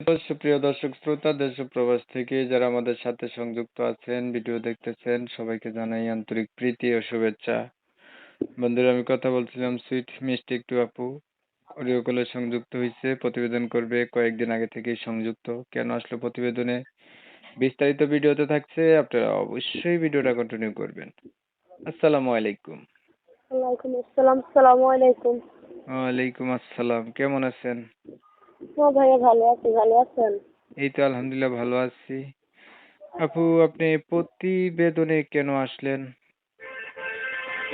সুপ্রিয় দর্শক শ্রোতা দেশ ও প্রবাস থেকে যারা আমাদের সাথে সংযুক্ত আছেন, ভিডিও দেখতেছেন, সবাইকে জানাই আন্তরিক প্রীতি ও শুভেচ্ছা। বন্ধুরা, আমি কথা বলছিলাম সুইট মিষ্টি একটু আপু। অডিও কলে সংযুক্ত হয়েছে, প্রতিবেদন করবে, কয়েকদিন আগে থেকেই সংযুক্ত। কেন আসলো প্রতিবেদনে? বিস্তারিত ভিডিওতে থাকছে, আপনারা অবশ্যই ভিডিওটা কন্টিনিউ করবেন। আসসালামু আলাইকুম। ওয়ালাইকুম আসসালাম। আসসালামু আলাইকুম। ওয়ালাইকুম আসসালাম, কেমন আছেন? হ্যাঁ ভাইয়া, ভালো আছি। ভালো আছেন? এই তো আলহামদুলিল্লাহ ভালো আছি। আপু, আপনি প্রতিবেদনে কেন আসলেন?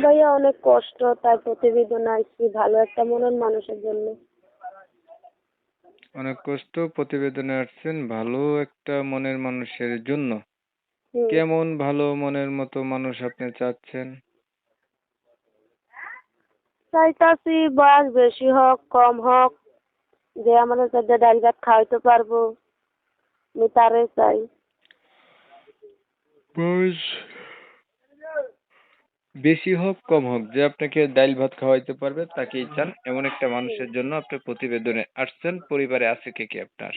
ভাইয়া অনেক কষ্ট, তাই প্রতিবেদন আইছি ভালো একটা মনের মানুষের জন্য। অনেক কষ্ট, প্রতিবেদনে আসছেন ভালো একটা মনের মানুষের জন্য। হুম। কেমন ভালো মনের মতো মানুষ আপনি চাচ্ছেন? চাইতাছি বয়স বেশি হোক কম হোক, যে আমাদের সাথে ডাল ভাত খাওয়াইতে পারবো, আমি তারে চাই। বয়স বেশি হোক কম হোক, যে আপনাকে ডাইল ভাত খাওয়াইতে পারবে তাকেই চান, এমন একটা মানুষের জন্য আপনি প্রতিবেদনে আসছেন। পরিবারে আছে কে কে আপনার?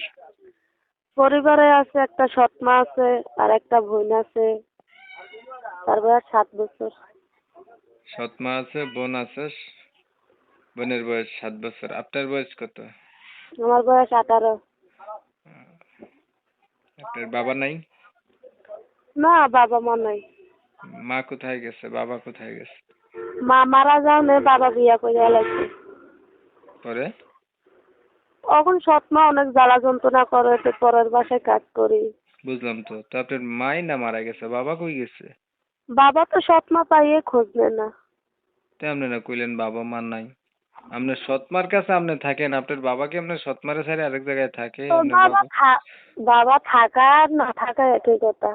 পরিবারে আছে একটা সৎ মা আছে, আর একটা বোন আছে, তার বয়স 7 বছর। সৎ মা আছে, বোন আছে। বোনের বয়স 7 বছর। আপনার বয়স কত? আমার বয়স 18। আপনার বাবা নাই? না, বাবা মা নাই। মা কোথায় গেছে, বাবা কোথায় গেছে? মা মারা যাও নে, বাবা বিয়া করে লাগছে। পরে? এখন সৎ মা অনেক জ্বালা যন্ত্রণা করে, তো পরের বাসায় কাজ করি। বুঝলাম তো। তো আপনার মাই না মারা গেছে, বাবা কই গেছে? বাবা তো সৎ মা পাইয়ে খোঁজ নেয় না। তাই আপনি না কইলেন বাবা মা নাই। আপনার সৎমার কাছে আপনি থাকেন, আপনার বাবাকে আপনার সৎমারে ছেড়ে আরেক জায়গায় থাকে তো আপনার বাবা? বাবা থাকা আর না থাকা একই কথা।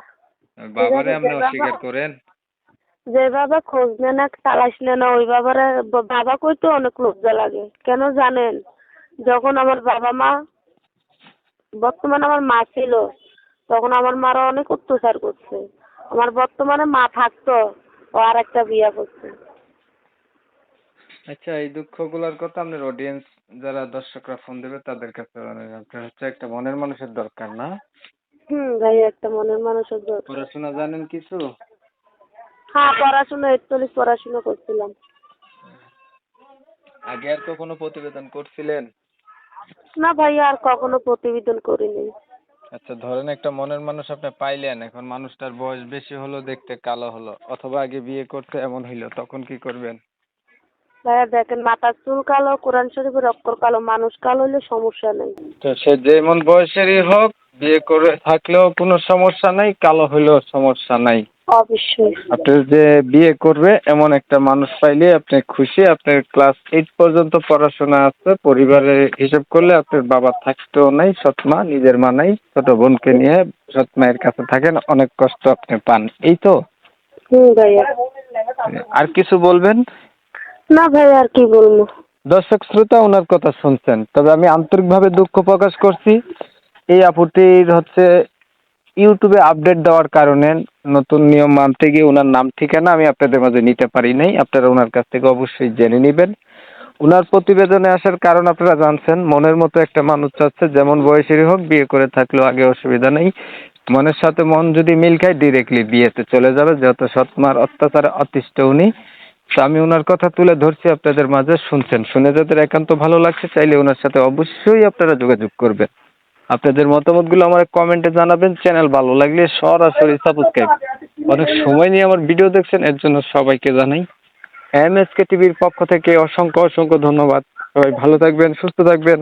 আর ঠিক বাবারে আছে, আপনি অস্বীকার করেন? যে বাবা খোঁজ নেয় না, তালাশ নেয় না, ওই বাবারে বাবা কইতে অনেক লজ্জা লাগে। কেন জানেন? যখন আমার বাবা মা, বর্তমানে আমার মা ছিল, তখন আমার মারা অনেক অত্যাচার করছে। আমার বর্তমানে মা থাকতো, ও আর একটা বিয়া করছে। আচ্ছা, এই দুঃখগুলোর কথা আপনার অডিয়েন্স যারা দর্শকরা ফোন দেবে তাদের কাছে আপনার হচ্ছে একটা মনের মানুষের দরকার না? ভাই, একটা মনের মানুষের দরকার। পড়াশোনা জানেন কিছু? হ্যাঁ, পড়াশোনা 41 পড়াশোনা করছিলাম। আগে আর কখনো প্রতিবেদন করছিলেন? না ভাইয়া, আর কখনো প্রতিবেদন করিনি। আচ্ছা, ধরেন একটা মনের মানুষ আপনি পাইলেন, এখন মানুষটার বয়স বেশি হলো, দেখতে কালো হলো, অথবা আগে বিয়ে করতে এমন হইলো, তখন কি করবেন? ভাইয়া দেখেন, মাথার চুল কালো, কোরআন শরীফের অক্ষর কালো, মানুষ কালো হলে সমস্যা নেই। তো সে যেমন বয়সেরই হোক, বিয়ে করে থাকলেও কোনো সমস্যা নাই, কালো হইলেও সমস্যা নাই। অবশ্যই। আপনি যে বিয়ে করবে এমন একটা মানুষ পাইলে আপনি খুশি। আপনার ক্লাস 8 পর্যন্ত পড়াশোনা আছে, পরিবারের হিসাব করলে আপনার বাবা থাকতেও নাই, সৎ মা, নিজের মা নাই, ছোট বোনকে নিয়ে সৎ মায়ের কাছে থাকেন, অনেক কষ্ট আপনি পান, এই তো? ভাইয়া। আর কিছু বলবেন? না ভাইয়া, আর কি বলবো। দর্শক শ্রোতা ওনার কথা শুনছেন, তবে আমি আন্তরিকভাবে দুঃখ প্রকাশ করছি। এই আপুটির হচ্ছে ইউটিউবে আপডেট দেওয়ার কারণে নতুন নিয়ম মানতে গিয়ে ওনার নাম ঠিকানা আমি আপনাদের মাঝে নিতে পারি নাই। আপনারা ওনার কাছ থেকে অবশ্যই জেনে নেবেন। ওনার প্রতিবেদনে আসার কারণ আপনারা জানছেন, মনের মতো একটা মানুষ চাচ্ছে, যেমন বয়সেরই হোক, বিয়ে করে থাকলেও আগে অসুবিধা নেই। মনের সাথে মন যদি মিল খায় ডিরেক্টলি বিয়েতে চলে যাবে, যেহেতু সৎমার অত্যাচারে অতিষ্ঠ উনি। তো আমি ওনার কথা তুলে ধরছি আপনাদের মাঝে, শুনছেন, শুনে যাদের একান্ত ভালো লাগছে, চাইলে ওনার সাথে অবশ্যই আপনারা যোগাযোগ করবেন। আপনাদের মতামতগুলো আমার কমেন্টে জানাবেন। চ্যানেল ভালো লাগলে সরাসরি সাবস্ক্রাইব। অনেক সময় নিয়ে আমার ভিডিও দেখছেন, এর জন্য সবাইকে জানাই এমএসকে টিভির পক্ষ থেকে অসংখ্য অসংখ্য ধন্যবাদ। সবাই ভালো থাকবেন, সুস্থ থাকবেন।